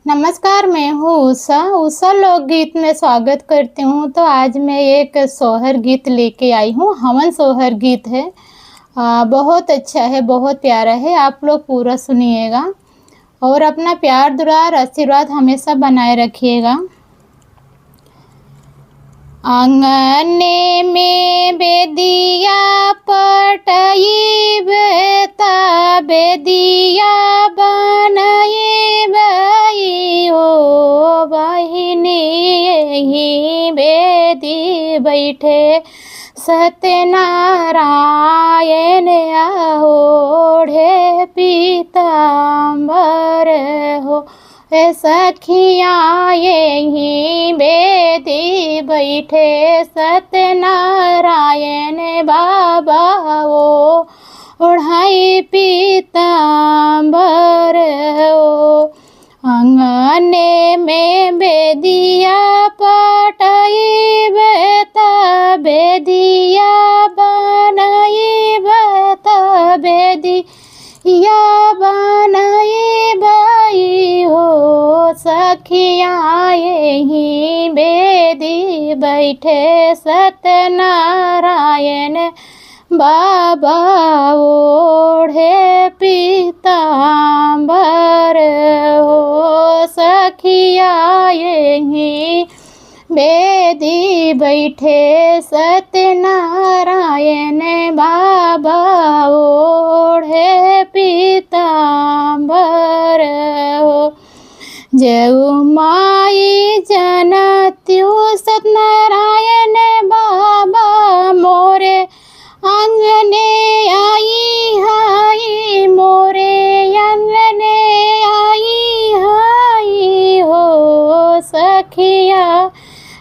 नमस्कार, मैं हूँ उषा। उषा लोकगीत में स्वागत करती हूँ। तो आज मैं एक सोहर गीत लेके आई हूँ। हवन सोहर गीत है। बहुत अच्छा है, बहुत प्यारा है। आप लोग पूरा सुनिएगा और अपना प्यार दुलार आशीर्वाद हमेशा बनाए रखिएगा। आंगने में बेदिया पटई बेता बेदिया बनाई बई ओ बहिनी यही बेदी बैठे सत्यनारायण ओढ़े पीताम्बर हो सखिया यही बेदी बैठे सत्यनारायण बाबा ओ ओढ़ाई पीताम्बर ओ आंगने में बेदिया पटाई बेता बेदिया बनाई बेता बेदिया बनाई बाई हो सखिया यही बेदी बैठे सत्यनारायण बाबा ओढ़े पीताम्बर हो सखिया यही बेदी बैठे सत्यनारायण बाबा ओढ़े पीताम्बर हो जऊ माई जनत्यु सत्यनारायण बाबा मोरे आंगने आई हाई मोरे आंगने आई हाई हो सखिया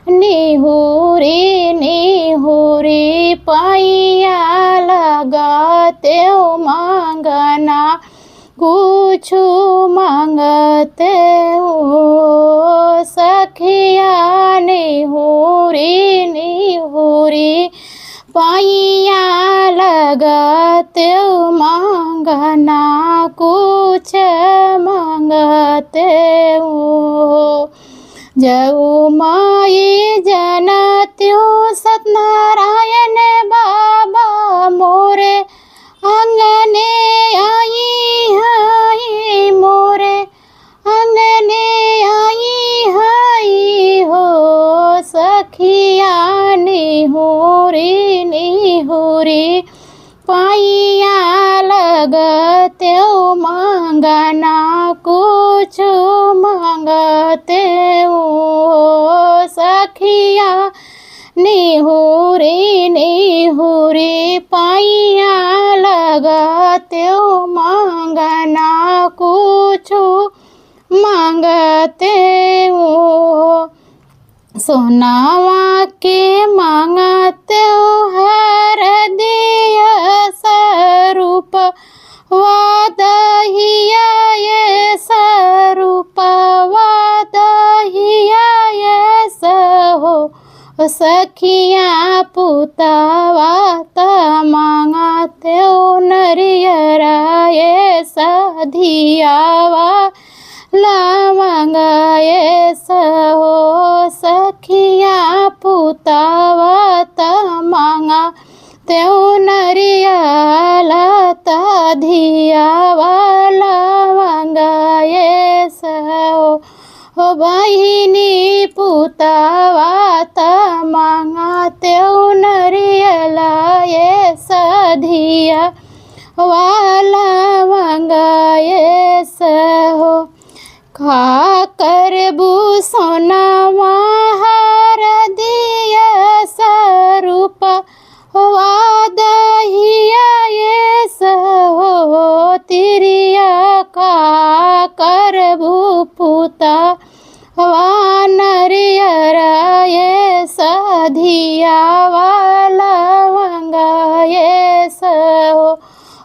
निहुरी निहुरी पाइया लगाते मांगना कुछ मांगते हो सखिया निहुरी निहुरी पाइया लगाते मांगना कुछ मांगते हो जऊ माई जनत्यु सत्यनारायण बाबा मोरे आंगने आई हाई मोरे आंगने आई हाई हो सखिया निहुरी निहुरी पाइया लगते मांगना कुछ मांगते हो सखिया निहुरी निहुरी पाइया लगते मांगना कुछ मांगते हो सोनावा के मांगते हर दिया स्वरूप वादहिया ये स्वरूप वादहिया ये सहो सखिया पुतवा मांगते नरियरा ये सधियावा ला मांगाए सहो सखिया पुतवा मांगा त्यो नरियाला धिया वाला मांगाए सहो हो बहिनी पुतवा मांगा त्यो नरियला ये सधिया वाला मांगाए सहो खा करबू सोनावा हर दिया स्वरूप वादहिया ये सहो तिरिया का करबू पुता वानरियरा ये सधिया वाला मंगा ये सहो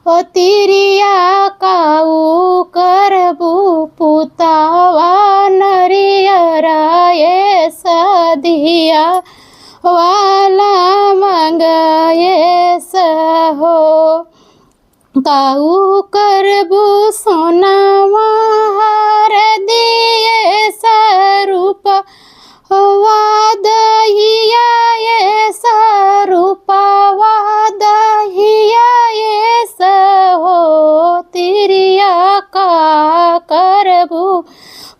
ओ तिरिया काऊ करबू पुतावा नरियरा ये सधिया वाला मंगाए सहो काऊ करबू सोनावा हर दिए करबू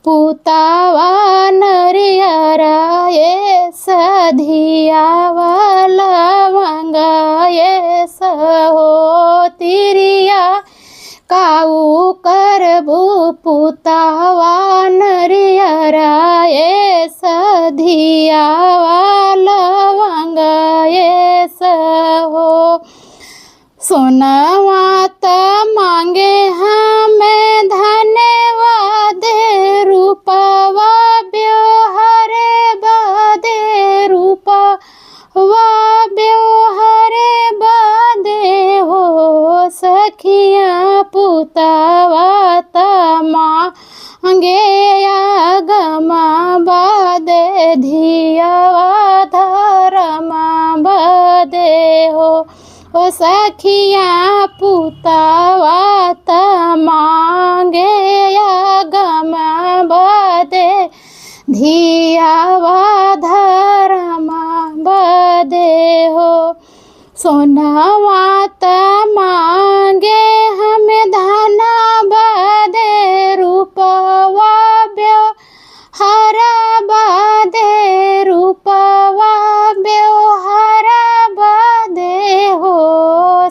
पुतावा नरियरा ये सधियावा लवंगा ये सहो तिरिया काऊ करबू पुतावा नरियरा ये सधियावा लवंगा ये सहो सोनवा त मांगे हमें धन्यवाद रूपवा ब्योहरे बदे रूपवा ब्योहरे बदे हो सखिया पुतावा त मांगे आगमा बदे धियावा धरमा बदे हो ओ सखिया पुतावा त मांगे आगम बदे धियावा धरमा बदे हो सोनवा त मांगे हमें धना बदे रूपवा ब्योहरा बदे रूपवा ब्योहरा बदे हो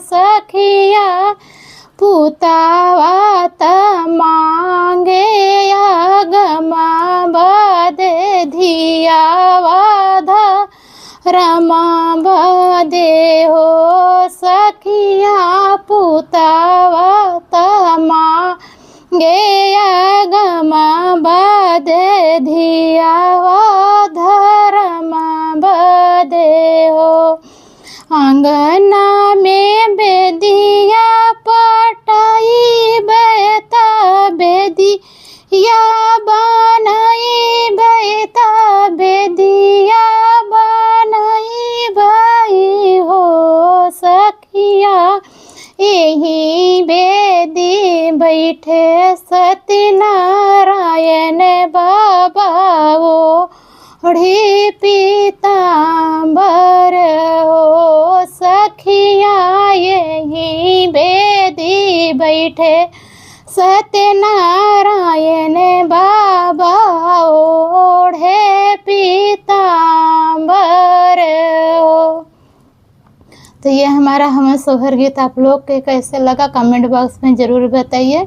सखिया पुतावा त मांगे आगमा बदे धियावा धरमा बदे हो सखिया पुतावा त मांगे आगमा बदे धियावा धरमा बदे हो आंगना में बेदिया पटाई बेता बेदिया बनाई बेता बेदिया बनाई भाई हो सखिया यही बेदी बैठे सत्यनारायण बाबा वो ओढ़ी पीतांबर हो सखिया यही बेदी बैठे सत्यनारायण बाबा ओढ़े पीतांबर हो। तो ये हमारा हवन सोहर गीत आप लोग के कैसे लगा कमेंट बॉक्स में ज़रूर बताइए।